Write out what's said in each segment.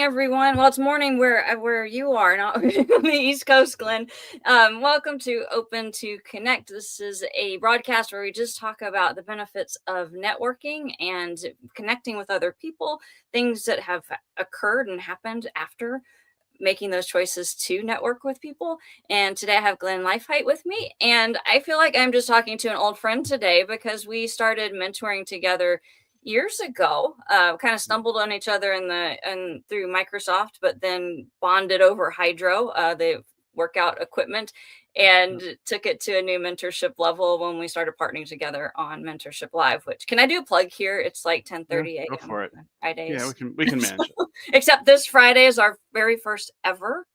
morning, everyone. Well, it's morning where you are, not on the East Coast, Glenn. Welcome to Open to Connect. This is a broadcast where we just talk about the benefits of networking and connecting with other people, things that have occurred and happened after making those choices to network with people. And today I have Glenn Leifheit with me. And I feel like I'm just talking to an old friend today because we started mentoring together years ago. Kind of stumbled on each other and through Microsoft, but then bonded over Hydro, the workout equipment, and took it to a new mentorship level when we started partnering together on Mentorship Live. Which, can I do a plug here? It's like Yeah, 10:30 go a.m. for it. on Yeah, Fridays. we can manage it. Except this Friday is our very first ever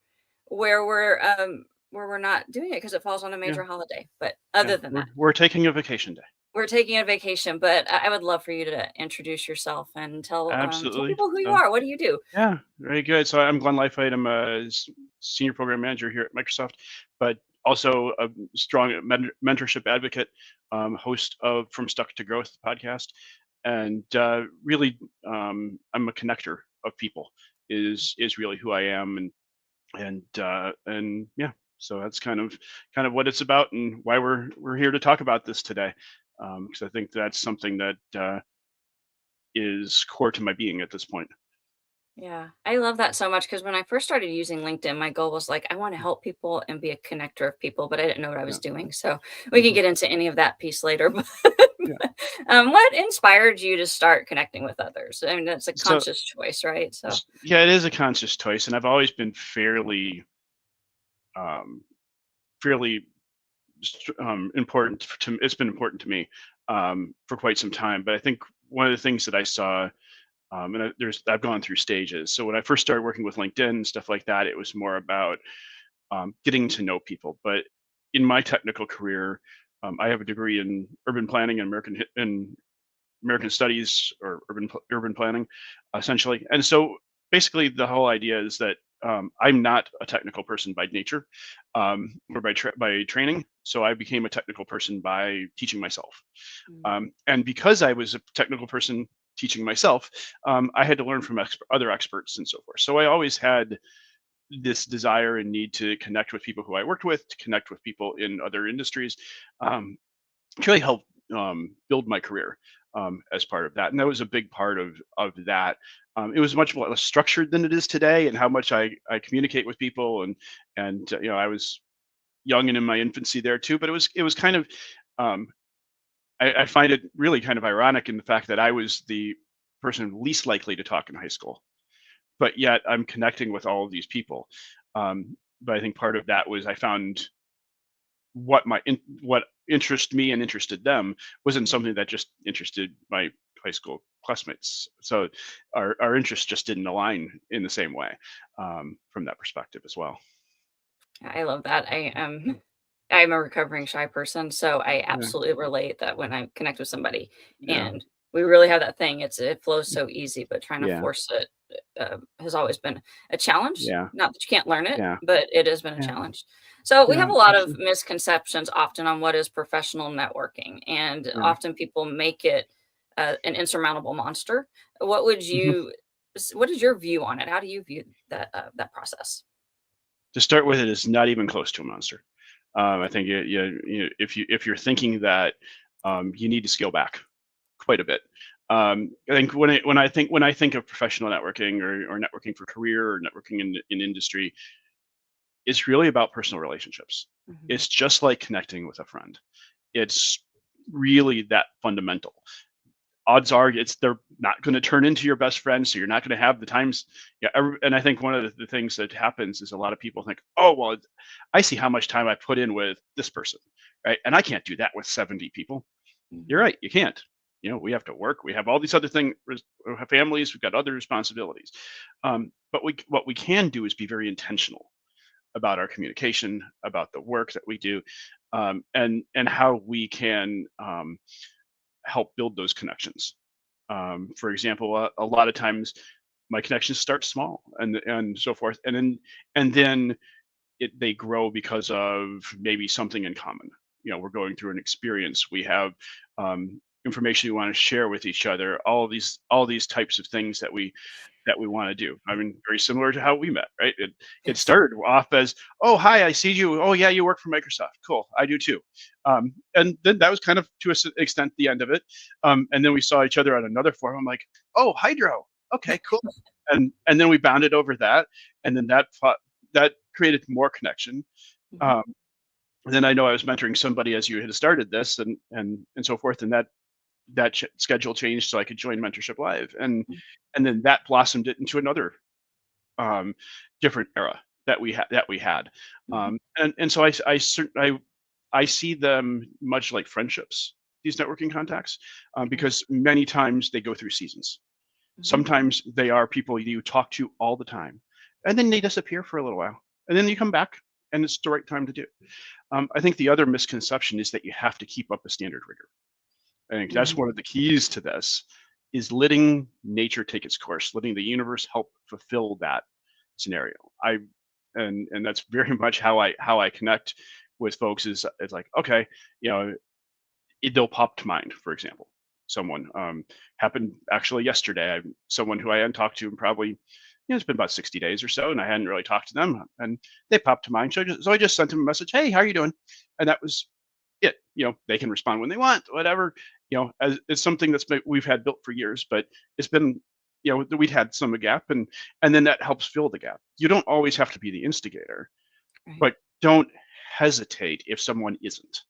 where we're not doing it because it falls on a Yeah, major holiday. But yeah. other than We're that, we're taking a vacation day. we're taking a vacation. But I would love for you to introduce yourself and tell Absolutely. people who you So are. What do you do? yeah, very good. So I'm Glenn Leifheit. I'm a senior program manager here at Microsoft, but also a strong mentorship advocate, host of From Stuck to Growth podcast, and really I'm a connector of people. Is really who I am, and yeah. So that's kind of what it's about and why we're here to talk about this today, because I think that's something that is core to my being at this point. Yeah, I love that so much because when I first started using LinkedIn, my goal was like, I want to help people and be a connector of people, but I didn't know what I was Yeah. doing. So we can Mhm. get into any of that piece later. Yeah. What inspired you to start connecting with others? I mean, that's a So conscious choice, right? So, yeah, it is a conscious choice, and I've always been um, fairly important to. It's been important to me for quite some time. But I think one of the things that I saw, I've gone through stages. So when I first started working with LinkedIn and stuff like that, it was more about getting to know people. But in my technical career, I have a degree in urban planning and American Studies or urban planning, essentially. And so basically, the whole idea is that I'm not a technical person by nature, or by training. So I became a technical person by teaching myself. mm, And because I was a technical person teaching myself, I had to learn from other experts and so forth. So I always had this desire and need to connect with people who I worked with, to connect with people in other industries, um, to really help build my career as part of that. And that was a big part of that. It was much more less structured than it is today, and how much I communicate with people, and I was young and in my infancy there too. But it was kind of um, I find it really kind of ironic in the fact that I was the person least likely to talk in high school, but yet I'm connecting with all of these people. But I think part of that was I found what interested me and interested them wasn't mm. something that just interested my high school classmates. So our interests just didn't align in the same way, from that perspective as well. I love that. I'm a recovering shy person, so I Yeah, absolutely relate that when I connect with somebody yeah, and we really have that thing, it flows so easy, but trying to yeah, force it has always been a challenge. yeah, Not that you can't learn it, yeah, but it has been a yeah, challenge. So we yeah, have a lot of absolutely. misconceptions often on what is professional networking, and Yeah. often people make it an insurmountable monster. What would Mhm. you? What is your view on it? How do you view that process? To start with, it is not even close to a monster. I think if you're thinking that, you need to scale back quite a bit. I think when I think of professional networking, or networking for career, or networking in industry, it's really about personal relationships. Mhm. It's just like connecting with a friend. It's really that fundamental. Odds are they're not going to turn into your best friend, so you're not going to have the times. Yeah, and I think one of the things that happens is a lot of people think, oh well, I see how much time I put in with this person, right? And I can't do that with 70 people. You're Mhm. right, you can't. We have to work. We have all these other things. We have families. We've got other responsibilities. But what we can do is be very intentional about our communication, about the work that we do, and how we can help build those connections. For example, a lot of times my connections start small, and so forth, and then they grow because of maybe something in common. We're going through an experience. We have information we want to share with each other, all these types of things that we want to do. I mean, very similar to how we met, right? It Yes. started off as, oh, hi, I see you. Oh, yeah, you work for Microsoft. Cool, I do too. And then that was kind of to an extent the end of it. And then we saw each other on another forum. I'm like, oh, Hydro. Okay, cool. And then we bonded over that, and then that created more connection. Mhm. Um, then I know I was mentoring somebody as you had started this, and so forth, and that schedule changed so I could join Mentorship Live, and then that blossomed it into another um, different era that we had, Mhm. and so I see them much like friendships. These networking contacts, Yes. because many times they go through seasons. Mhm. Sometimes they are people you talk to all the time, and then they disappear for a little while, and then you come back, and it's the right time to do. I think the other misconception is that you have to keep up a standard rigor. I think that's Mhm. one of the keys to this is letting nature take its course, letting the universe help fulfill that scenario. And that's very much how I connect with folks is it's like, okay, you know, they'll pop to mind, for example. Someone happened actually yesterday. Someone who I hadn't talked to in probably, it's been about 60 days or so, and I hadn't really talked to them, and they popped to mind. So I just sent them a message, hey, how are you doing? And that was it. They can respond when they want, whatever. As it's something we've had built for years, but it's been, we'd had some gap, and then that helps fill the gap. You don't always have to be the instigator, Right. but don't hesitate if someone isn't.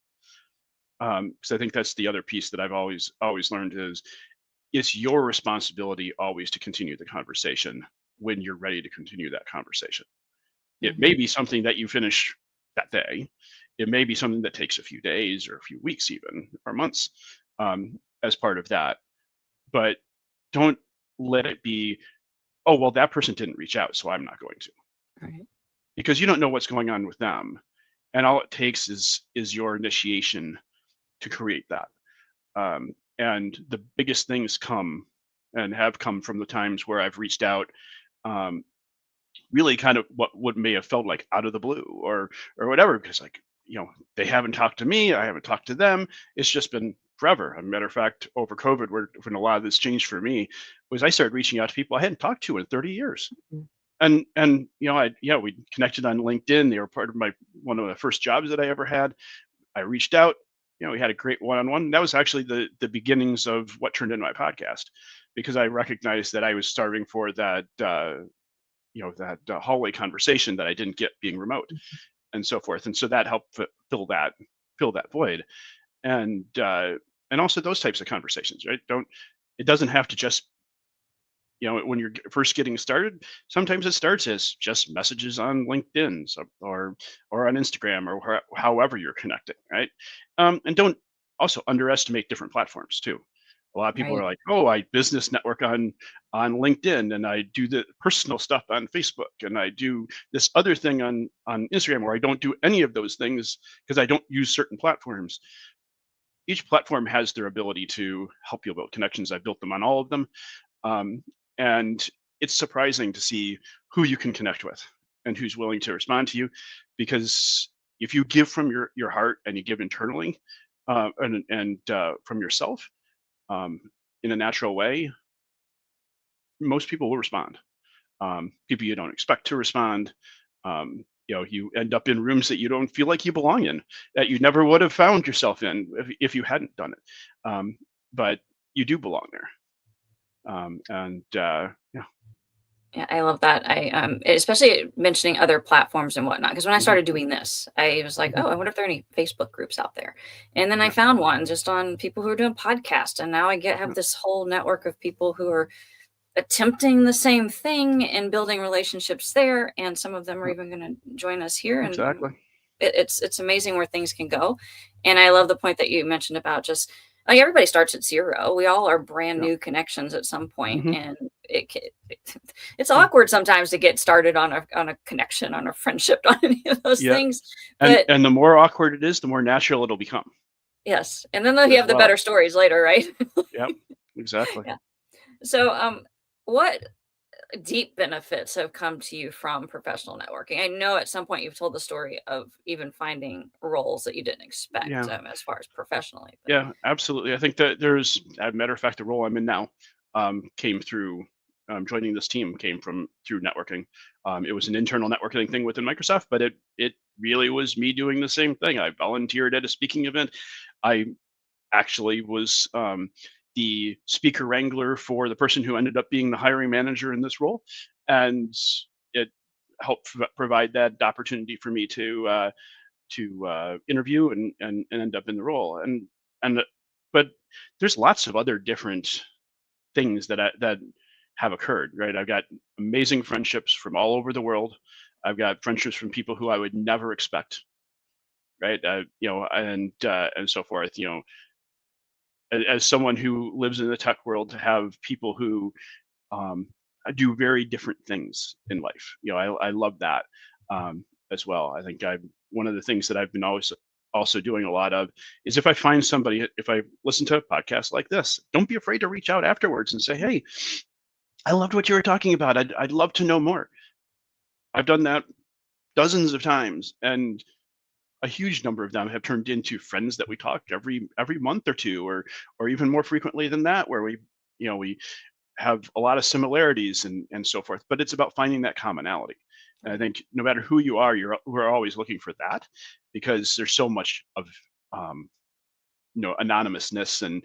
Because I think that's the other piece that I've always learned is it's your responsibility always to continue the conversation when you're ready to continue that conversation. It may Mhm. be something that you finish that day. It may be something that takes a few days or a few weeks, even or months, as part of that. But don't let it be, oh well, that person didn't reach out, so I'm not going to, Right. because you don't know what's going on with them, and all it takes is your initiation to create that. And the biggest things come and have come from the times where I've reached out, um, really kind of what may have felt like out of the blue or whatever, because like, they haven't talked to me, I haven't talked to them. It's just been forever. As a matter of fact, over COVID, when a lot of this changed for me, was I started reaching out to people I hadn't talked to in 30 years. Mhm. And we connected on LinkedIn. They were part of my one of the first jobs that I ever had. I reached out. We had a great one-on-one. That was actually the beginnings of what turned into my podcast, because I recognized that I was starving for that hallway conversation that I didn't get being remote, and so forth. And so that helped fill that void, and also those types of conversations, right? It doesn't have to just, when you're first getting started. Sometimes it starts as just messages on LinkedIn, or on Instagram, or however you're connecting, right? And don't also underestimate different platforms too. A lot of people are Right. like, oh, I business network on LinkedIn, and I do the personal stuff on Facebook, and I do this other thing on Instagram, or I don't do any of those things because I don't use certain platforms. Each platform has their ability to help you build connections. I built them on all of them, um, and it's surprising to see who you can connect with and who's willing to respond to you, because if you give from your heart and you give internally, and from yourself, um, in a natural way, most people will respond. People you don't expect to respond. You end up in rooms that you don't feel like you belong in, that you never would have found yourself in if you hadn't done it. But you do belong there. And yeah. Yeah, I love that. Especially mentioning other platforms and whatnot. Because when I Mhm, started doing this, I was like, mhm, oh, I wonder if there are any Facebook groups out there. And then I yeah, found one just on people who are doing podcasts. And now I have yeah, this whole network of people who are attempting the same thing and building relationships there. And some of them are yeah, even going to join us here. And exactly. it's amazing where things can go. And I love the point that you mentioned about just like everybody starts at zero. We all are brand Yeah, new connections at some point, mhm, and it's yeah, awkward sometimes to get started on a connection, on a friendship, on any of those yeah. things. And But and the more awkward it is, the more natural it'll become yes, and then you as have the well. better stories later, right? Yep, exactly. Yeah. So, what? deep benefits have come to you from professional networking? I know at some point you've told the story of even finding roles that you didn't expect, Yeah. as far as professionally, but Yeah, absolutely. I think that there's, as a matter of fact, the role I'm in now came through joining this team came from through networking. It was an internal networking thing within Microsoft, but it really was me doing the same thing. I volunteered at a speaking event. I actually was the speaker wrangler for the person who ended up being the hiring manager in this role, and it helped provide that opportunity for me to interview and end up in the role. And but there's lots of other different things that have occurred, right? I've got amazing friendships from all over the world. I've got friendships from people who I would never expect, right? And so forth. As someone who lives in the tech world, to have people who um, do very different things in life. I love that as well. I think one of the things that I've been always also doing a lot of is if I find somebody, if I listen to a podcast like this, don't be afraid to reach out afterwards and say, "Hey, I loved what you were talking about. I'd love to know more." I've done that dozens of times, and a huge number of them have turned into friends that we talk every month or two, or even more frequently than that, where we have a lot of similarities and so forth, but it's about finding that commonality. And I right. think no matter who you are, we're always looking for that, because there's so much of um, anonymousness and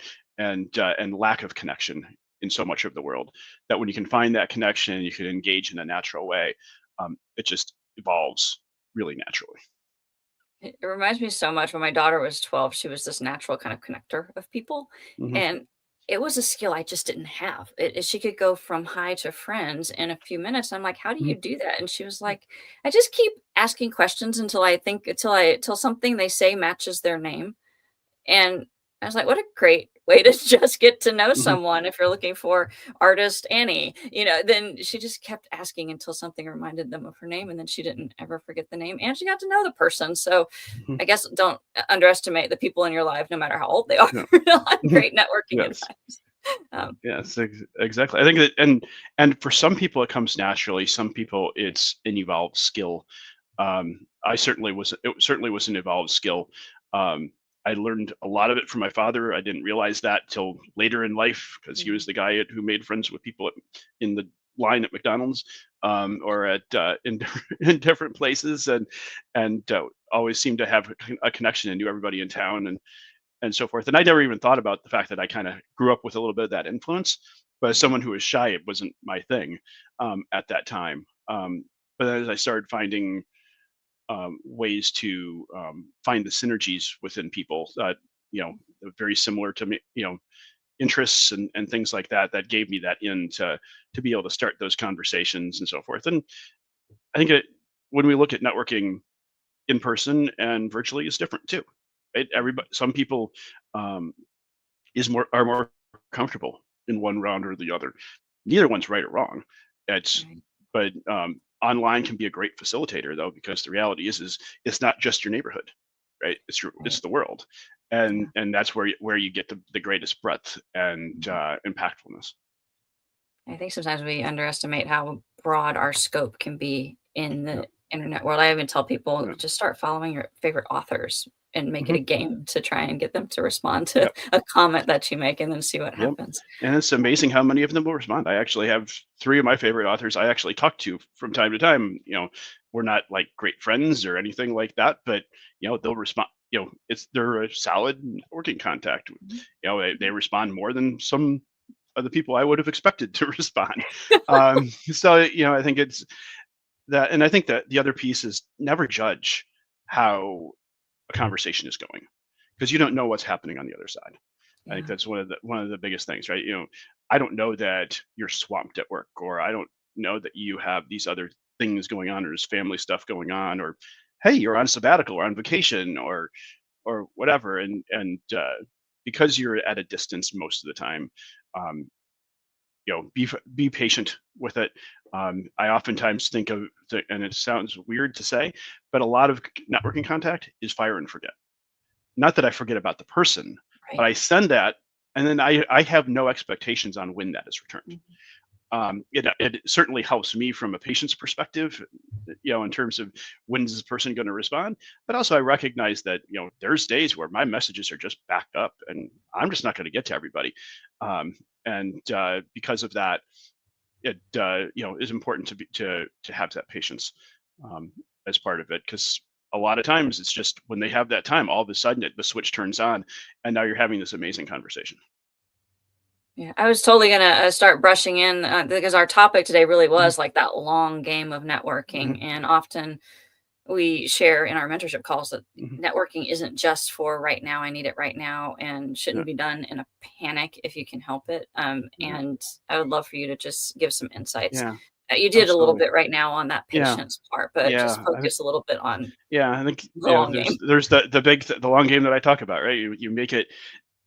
lack of connection in so much of the world, that when you can find that connection, you can engage in a natural way. It just evolves really naturally. It reminds me so much when my daughter was 12, she was this natural kind of connector of people, Hmm. and it was a skill I just didn't have. She could go from hi to friends in a few minutes. I'm like, "How do Hmm. you do that?" And she was like, "I just keep asking questions until something they say matches their name." And I was like, "What a great way to just get to know Hmm. someone if you're looking for artist Annie." Then she just kept asking until something reminded them of her name, and then she didn't ever forget the name, and she got to know the person. So Hmm. I guess don't underestimate the people in your life, no matter how old they are. Yeah. Great networking Yes. advice. Um, Yes, exactly. I think that, and for some people it comes naturally. Some people it's an evolved skill. It certainly was an evolved skill. Um, I learned a lot of it from my father. I didn't realize that till later in life, because he was mhm, the guy who made friends with people in the line at McDonald's, or at in in different places, and always seemed to have a connection and knew everybody in town and so forth. And I never even thought about the fact that I kind of grew up with a little bit of that influence. But as mhm, someone who was shy, it wasn't my thing at that time. But as I started finding ways to find the synergies within people that very similar to me, interests and things like that, that gave me that in to be able to start those conversations and so forth. And I think when we look at networking in person and virtually, is different too. Right? mhm, Some people um, are more comfortable in one round or the other. Neither one's right or wrong. It's right, but online can be a great facilitator, though, because the reality is it's not just your neighborhood, right? It's right. the world, Yeah. and that's where you get the greatest breadth and Mhm. impactfulness. I think sometimes we underestimate how broad our scope can be in Yeah, the internet world. I even tell people yeah, just start following your favorite authors and make it hmm, a game to try and get them to respond to yeah. a comment that you make and then see what Yep. happens. And it's amazing how many of them will respond. I actually have three of my favorite authors I actually talk to from time to time. We're not like great friends or anything like that, but they'll respond. They're a solid working contact. Mhm. They respond more than some of the people I would have expected to respond. So I think it's that, and I think that the other piece is never judge how a conversation is going, because you don't know what's happening on the other side. I think Yeah. that's one of the biggest things, right? I don't know that you're swamped at work, or I don't know that you have these other things going on, or there's family stuff going on, or hey, you're on sabbatical or on vacation or whatever, and because you're at a distance most of the time, um, be patient with it. I oftentimes think of and it sounds weird to say, but a lot of networking contact is fire and forget. Not that I forget about the person, but Right. I send that, and then I have no expectations on when that is returned. Mhm. It certainly helps me from a patient's perspective, in terms of when is this person going to respond. But also, I recognize that there's days where my messages are just backed up, and I'm just not going to get to everybody. And because of that, it is important to have that patience um, as part of it, because a lot of times it's just when they have that time, all of a sudden the switch turns on, and now you're having this amazing conversation. Yeah, I was totally gonna start brushing in because our topic today really Mhm. was like that long game of networking, Mhm. and often we share in our mentorship calls that Mhm. networking isn't just for right now. I need it right now, and Yeah, shouldn't be done in a panic if you can help it. yeah, And I would love for you to just give some insights. yeah, You did a little absolutely. bit right now on that Yeah, patience part, but just yeah. focus a little bit on I think the long there's game. the long game that I talk about, right? You make it.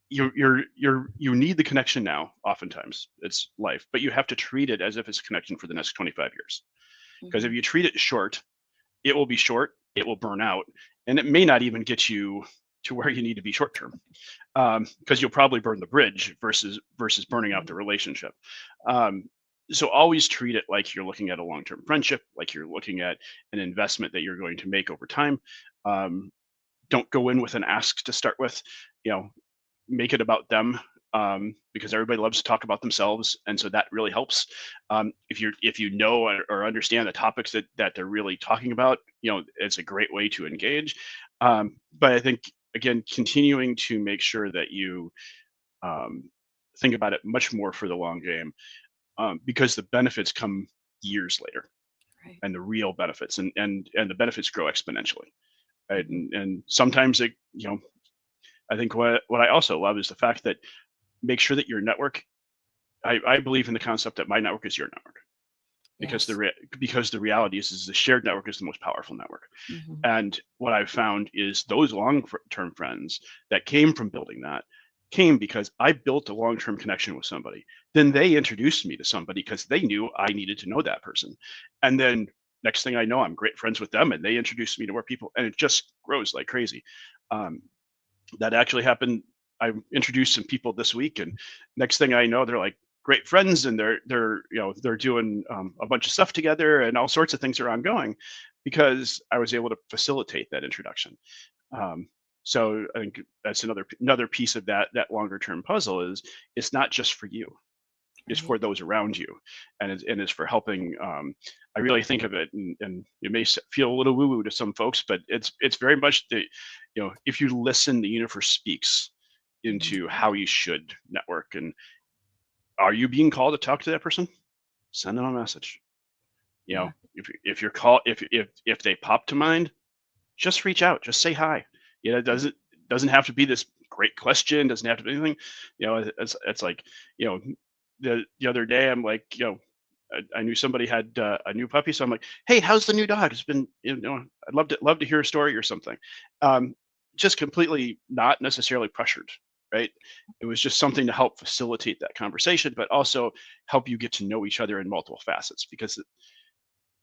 You need the connection now. Oftentimes, it's life, but you have to treat it as if it's a connection for the next 25 years. Because if Mhm. you treat it short, it will be short. It will burn out, and it may not even get you to where you need to be short term. Because you'll probably burn the bridge versus burning out Mhm. the relationship. Um, so always treat it like you're looking at a long-term friendship, like you're looking at an investment that you're going to make over time. Um, don't go in with an ask to start with. You know, make it about them, because everybody loves to talk about themselves, and so that really helps. If you know or understand the topics that they're really talking about, it's a great way to engage. But I think, again, continuing to make sure that you um, think about it much more for the long game, because the benefits come years later, Right. and the real benefits, and the benefits grow exponentially. Right? Mhm. And sometimes I think what I also love is the fact that make sure that your network. I believe in the concept that my network is your network, because Yes. because the reality is the shared network is the most powerful network. Mhm. And what I've found is those long-term friends that came from building that came because I built a long-term connection with somebody. Then they introduced me to somebody because they knew I needed to know that person. And then next thing I know, I'm great friends with them, and they introduced me to more people, and it just grows like crazy. Um, that actually happened. I introduced some people this week, and next thing I know, they're like great friends, and they're doing a bunch of stuff together, and all sorts of things are ongoing because I was able to facilitate that introduction. Um, so I think that's another piece of that longer term puzzle is it's not just for you, it's Right. for those around you, and it's for helping. I really think of it, and it may feel a little woo woo to some folks, but it's very much if you listen, the universe speaks Mhm. into how you should network. And are you being called to talk to that person? Send them a message. Yeah. If you're called, if they pop to mind, just reach out, just say hi. It doesn't have to be this great question, doesn't have to be anything. It's like, you know the other day, I'm like, I knew somebody had a new puppy, so I'm like, hey, how's the new dog? It's been, I'd love to hear a story or something. um, just completely not necessarily pressured, right? It was just something to help facilitate that conversation, but also help you get to know each other in multiple facets. Because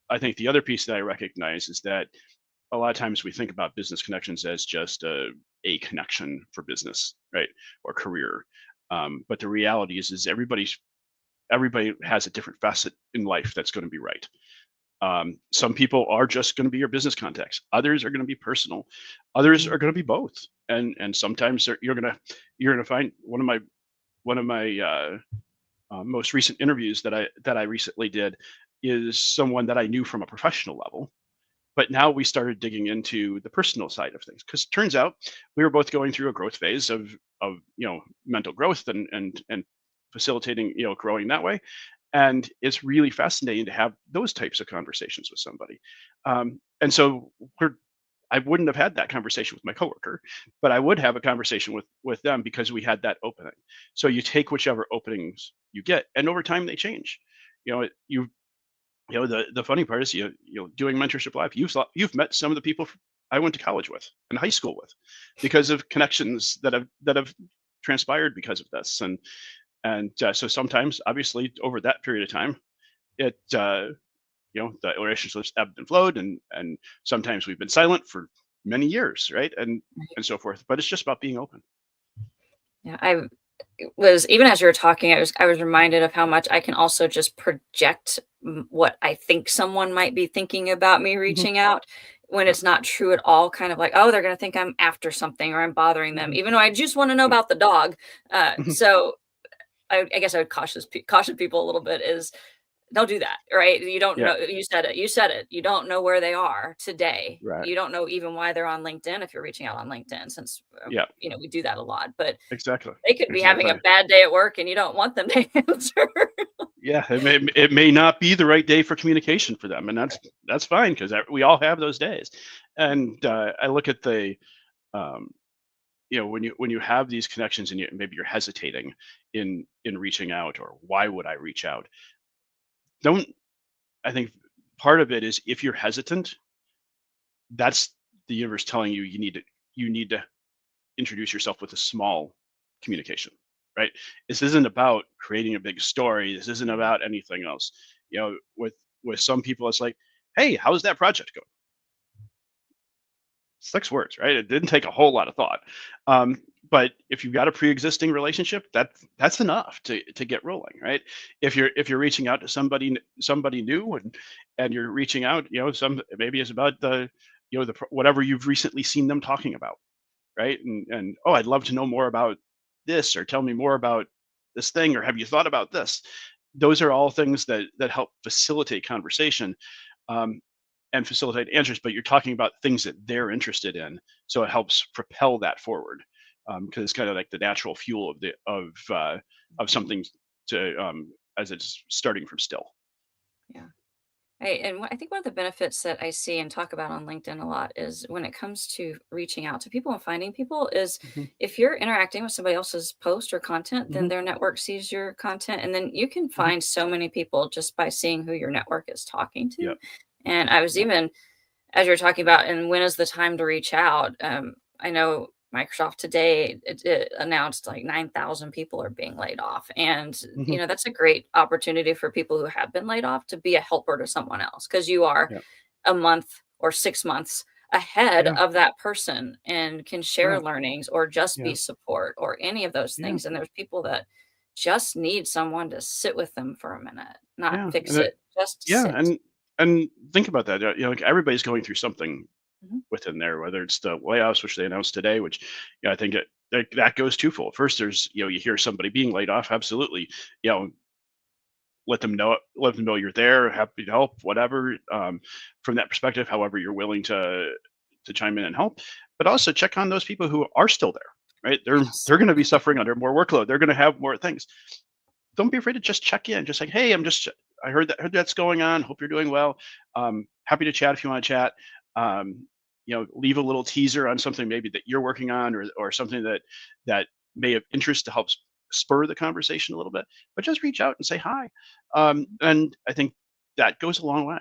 I think the other piece that I recognize is that a lot of times we think about business connections as just a connection for business, right, or career. But the reality is everybody has a different facet in life that's going to be right. Some people are just going to be your business contacts. Others are going to be personal. Others Mhm. are going to be both. And sometimes you're gonna find one of my most recent interviews that I recently did is someone that I knew from a professional level, but now we started digging into the personal side of things, because it turns out we were both going through a growth phase of mental growth, and facilitating growing that way. And it's really fascinating to have those types of conversations with somebody. And so I wouldn't have had that conversation with my coworker, but I would have a conversation with them because we had that opening. So you take whichever openings you get, and over time they change. You know, it, the funny part is doing mentorship live. You've met some of the people I went to college with and high school with, because of connections that have transpired because of this. And so sometimes, obviously, over that period of time, it the relationships ebbed and flowed, and sometimes we've been silent for many years, right, and so forth. But it's just about being open. Yeah. was, even as you were talking, I was reminded of how much I can also just project what I think someone might be thinking about me Mhm. reaching out when Yep. it's not true at all. Kind of like, oh, they're going to think I'm after something or I'm bothering them, Mhm. even though I just want to know Yep. about the dog. Mhm. So I guess I would caution people a little bit is don't do that, right? You don't Yeah. know. You said it. You said it. You don't know where they are today. Right. You don't know even why they're on LinkedIn if you're reaching out on LinkedIn, since Yeah. we do that a lot. But Exactly. they could be having a Exactly. bad day at work and you don't want them to answer. Yeah, it may not be the right day for communication for them, and that's fine because we all have those days. And I look at the um, when you have these connections and maybe you're hesitating in reaching out, or why would I reach out? Don't I think part of it is, if you're hesitant, that's the universe telling you you need to introduce yourself with a small communication, right? This isn't about creating a big story. This isn't about anything else. With some people, it's like, hey, how's that project going? 6 words, right? It didn't take a whole lot of thought. Um, but if you've got a pre-existing relationship, that's enough to get rolling, right? If you're reaching out to somebody new, and you're reaching out, some maybe it's about whatever you've recently seen them talking about, right? And oh, I'd love to know more about this, or tell me more about this thing, or have you thought about this? Those are all things that help facilitate conversation, um, and facilitate answers. But you're talking about things that they're interested in, so it helps propel that forward, because it's kind of like the natural fuel of something to as it's starting from still. Yeah. I think one of the benefits that I see and talk about on LinkedIn a lot is when it comes to reaching out to people and finding people is Hmm. if you're interacting with somebody else's post or content, then Hmm. their network sees your content. And then you can Hmm. find so many people just by seeing who your network is talking to. Yep. And I was Yep. even as you're talking about, and when is the time to reach out? I know Microsoft today it announced like 9,000 people are being laid off, and Hmm. that's a great opportunity for people who have been laid off to be a helper to someone else because you are Yep. a month or 6 months ahead Yeah. of that person and can share Right. learnings or just Yeah. be support or any of those Yeah. things. And there's people that just need someone to sit with them for a minute, not Yeah. fix it, just Yeah, sit. and think about that. Like, everybody's going through something Mhm. within there, whether it's the layoffs, which they announced today, which, I think that goes twofold. First, there's, you hear somebody being laid off, absolutely, you know, let them know you're there, happy to help, whatever. From that perspective, however you're willing to chime in and help, but also check on those people who are still there, right? They're Yes. they're going to be suffering under more workload. They're going to have more things. Don't be afraid to just check in. Just like, hey, I heard that's going on. Hope you're doing well. Happy to chat if you want to chat. Leave a little teaser on something maybe that you're working on, or something that may have interest to help spur the conversation a little bit. But just reach out and say hi. And I think that goes a long way,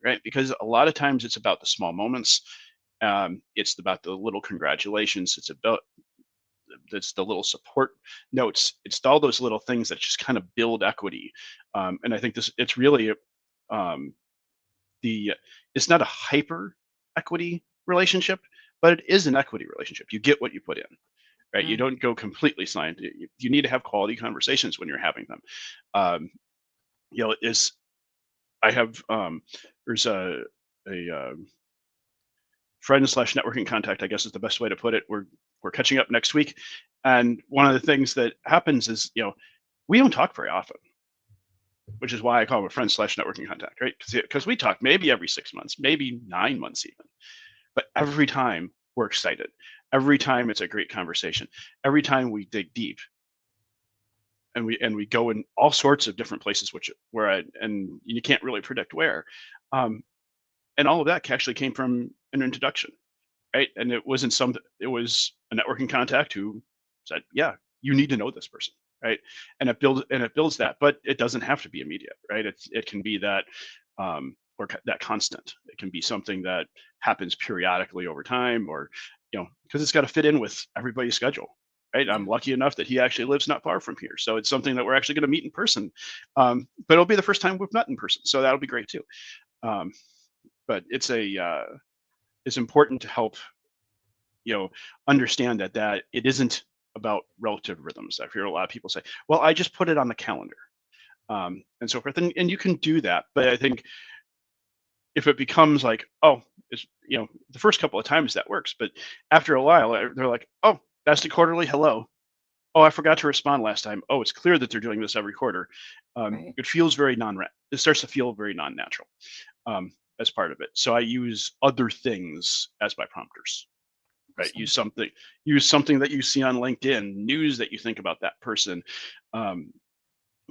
right? Because a lot of times it's about the small moments. It's about the little congratulations. It's the little support notes. It's all those little things that just kind of build equity. And I think it's really um, the it's not a hyper equity relationship, but it is an equity relationship. You get what you put in, right? You Mm. don't go completely silent. You need to have quality conversations when you're having them. Um, is I have there's a friend slash networking contact, I guess is the best way to put it. We're catching up next week, and one of the things that happens is, we don't talk very often, which is why I call him a friend slash networking contact, right? Because we talk maybe every 6 months, maybe 9 months even, but every time we're excited, every time it's a great conversation, every time we dig deep, and we go in all sorts of different places, and you can't really predict where, um, and all of that actually came from an introduction, right? And it was a networking contact who said, "Yeah, you need to know this person," right? And it builds that, but it doesn't have to be immediate, right? It can be that, that constant. It can be something that happens periodically over time, or because it's got to fit in with everybody's schedule. Right, I'm Yeah. lucky enough that he actually lives not far from here, so it's something that we're actually going to meet in person. But it'll be the first time we've met in person, so that'll be great too. Um, but it's important to help you know understand that it isn't about relative rhythms. I've heard a lot of people say, well, I just put it on the calendar, and so forth. And you can do that. But I think if it becomes like, oh, it's, the first couple of times that works, but after a while, they're like, oh, that's the quarterly. Hello. Oh, I forgot to respond last time. Oh, it's clear that they're doing this every quarter. Right. It feels very it starts to feel very non-natural, as part of it. So I use other things as my prompters, right? Awesome. Use something that you see on LinkedIn, news that you think about that person. Um,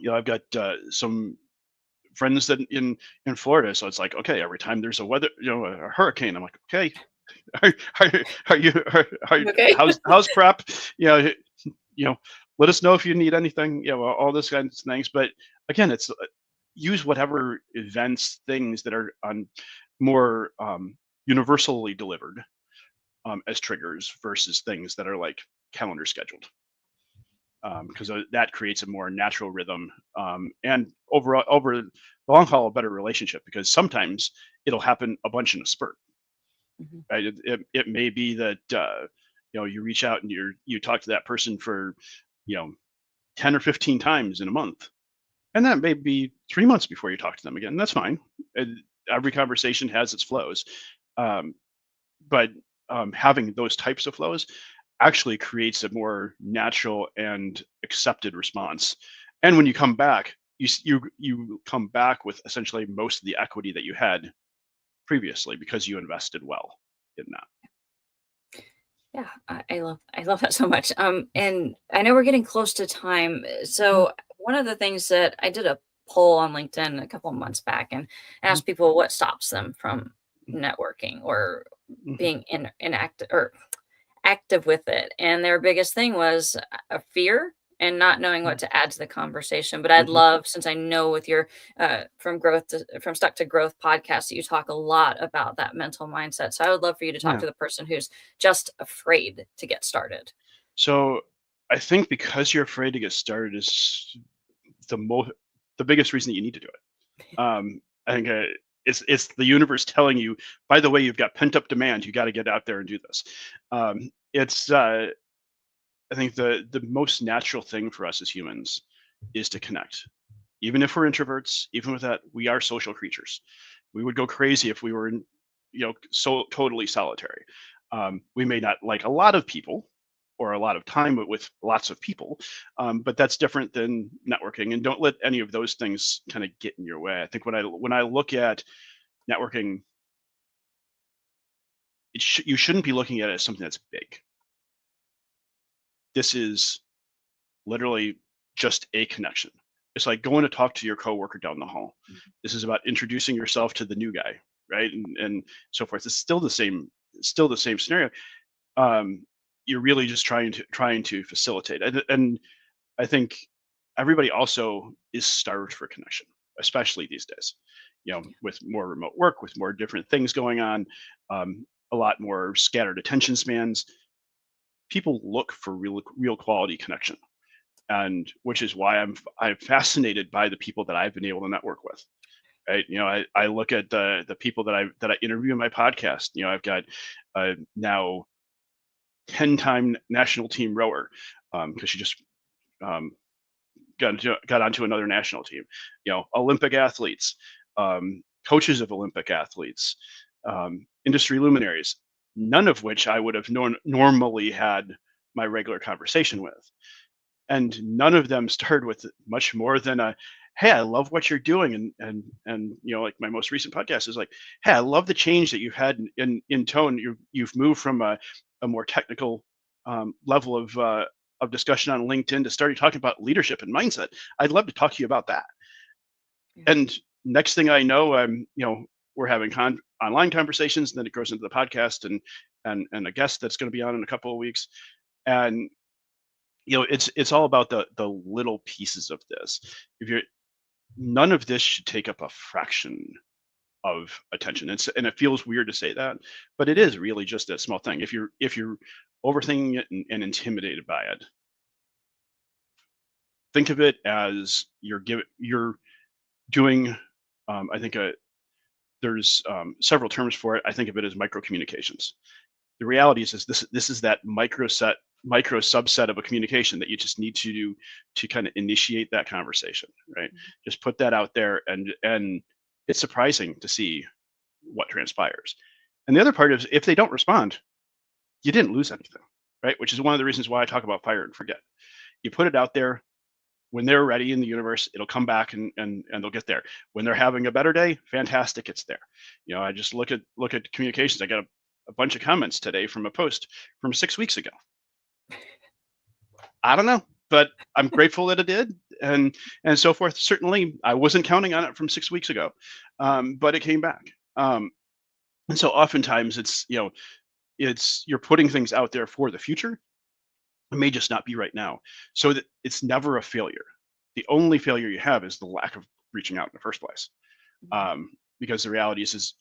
I've got some friends that in Florida, so it's like, okay, every time there's a hurricane, I'm like, okay, are, are you Okay. how's prep? You know, you know, let us know if you need anything. All this kinds of things. But again, it's use whatever events, things that are on more universally delivered as triggers versus things that are like calendar scheduled, because that creates a more natural rhythm, and over the long haul a better relationship, because sometimes it'll happen a bunch in a spurt, Mhm. right? It may be that you reach out and you talk to that person for you know 10 or 15 times in a month, and that may be 3 months before you talk to them again. That's fine. Every conversation has its flows, um, but having those types of flows actually creates a more natural and accepted response. And when you come back, you come back with essentially most of the equity that you had previously because you invested well in that. Yeah, I love that so much. And I know we're getting close to time. Mhm, So one of the things that I did a poll on LinkedIn a couple of months back and mhm, asked people what stops them from networking or mhm, being inactive or active with it, and their biggest thing was a fear and not knowing what mhm, to add to the conversation. But I'd mhm. love, since I know with your from stuck to growth podcast that you talk a lot about that mental mindset. So I would love for you to talk Yeah. to the person who's just afraid to get started. So I think because you're afraid to get started is the most the biggest reason that you need to do it. I think it's the universe telling you, by the way, you've got pent up demand. You got to get out there and do this. It's I think the most natural thing for us as humans is to connect. Even if we're introverts, even with that, we are social creatures. We would go crazy if we were so totally solitary. We may not like a lot of people or a lot of time with lots of people, but that's different than networking. And don't let any of those things kind of get in your way. I think when I look at networking, you shouldn't be looking at it as something that's big. This is literally just a connection. It's like going to talk to your coworker down the hall. This is about introducing yourself to the new guy, right? And so forth. It's still the same scenario. Um, you're really just trying to facilitate. And I think everybody also is starved for connection, especially these days. With more remote work, with more different things going on, a lot more scattered attention spans. People look for real quality connection, and which is why I'm fascinated by the people that I've been able to network with. Right? I look at the people that I interview in my podcast. I've got now 10-time national team rower, because she just um, got onto another national team. Olympic athletes, coaches of Olympic athletes, industry luminaries. None of which I would have normally had my regular conversation with, and none of them started with much more than a, hey, I love what you're doing. And like my most recent podcast is like, hey, I love the change that you've had in tone. You've moved from a more technical level of discussion on LinkedIn to starting talking about leadership and mindset. I'd love to talk to you about that. Yeah. And next thing I know, we're having online conversations, and then it goes into the podcast and a guest that's going to be on in a couple of weeks. And it's all about the little pieces of this. If you're None of this should take up a fraction of attention. And it feels weird to say that, but it is really just a small thing. If you're overthinking it and intimidated by it, think of it as you're doing. I think there's several terms for it. I think of it as micro communications. The reality is this is that micro set micro subset of a communication that you just need to do to kind of initiate that conversation, right? Just put that out there, and it's surprising to see what transpires. And the other part is, if they don't respond, you didn't lose anything, right? Which is one of the reasons why I talk about fire and forget. You put it out there. When they're ready in the universe, it'll come back, and they'll get there. When they're having a better day, fantastic, it's there. I just look at communications. I got a bunch of comments today from a post from 6 weeks ago. I don't know, but I'm grateful that it did, and so forth. Certainly, I wasn't counting on it from 6 weeks ago, but it came back. And so oftentimes it's you're putting things out there for the future. It may just not be right now, so that it's never a failure. The only failure you have is the lack of reaching out in the first place, because the reality is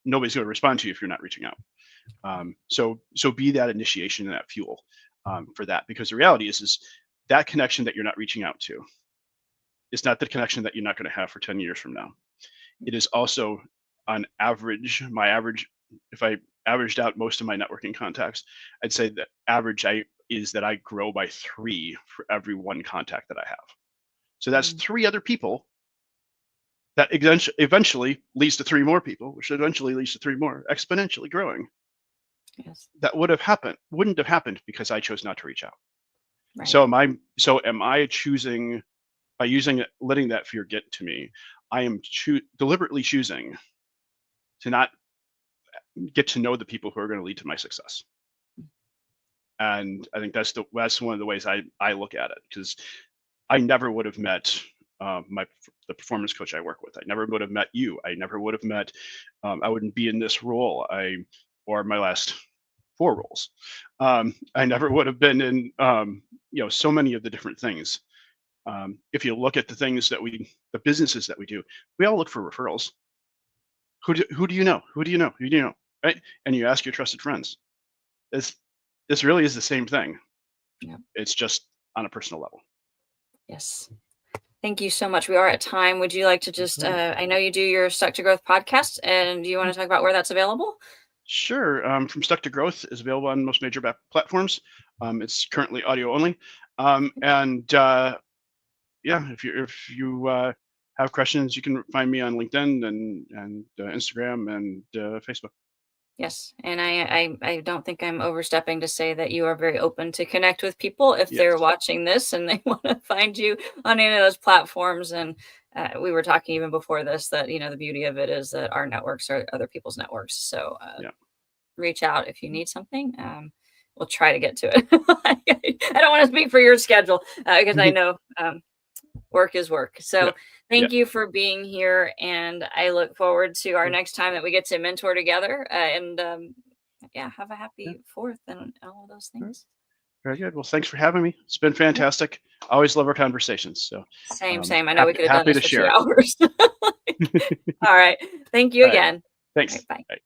nobody's going to respond to you if you're not reaching out. So be that initiation and that fuel for that, because the reality is that connection that you're not reaching out to is not the connection that you're not going to have for 10 years from now. It is also, on average, if I averaged out most of my networking contacts, I'd say that average is that I grow by 3 for every 1 contact that I have. So that's 3 other people that eventually leads to 3 more people, which eventually leads to 3 more, exponentially growing. Yes. That wouldn't have happened because I chose not to reach out. Right. So am I choosing, by letting that fear get to me, I am deliberately choosing to not get to know the people who are going to lead to my success. And I think that's one of the ways I look at it, because I never would have met the performance coach I work with. I never would have met you. I never would have met. I wouldn't be in this role. Or my last 4 roles. I never would have been in so many of the different things. If you look at the businesses that we do, we all look for referrals. Who do you know? Who do you know? Who do you know? Right? And you ask your trusted friends. This really is the same thing. Yeah. It's just on a personal level. Yes. Thank you so much. We are at time. Would you like to just, I know you do your Stuck to Growth podcast, and do you want to talk about where that's available? Sure. From Stuck to Growth is available on most major platforms. It's currently audio only. If you have questions, you can find me on LinkedIn and Instagram and Facebook. Yes. And I don't think I'm overstepping to say that you are very open to connect with people if they're watching this and they want to find you on any of those platforms. And we were talking even before this that, the beauty of it is that our networks are other people's networks. So reach out if you need something. We'll try to get to it. I don't want to speak for your schedule because I know work is work. So thank you for being here. And I look forward to our next time that we get to mentor together and have a happy 4th and all of those things. Very good. Well, thanks for having me. It's been fantastic. I always love our conversations. So same. I know we could have done this for 2 share. hours. All right. Thank you again. Thanks. Right, bye. Bye.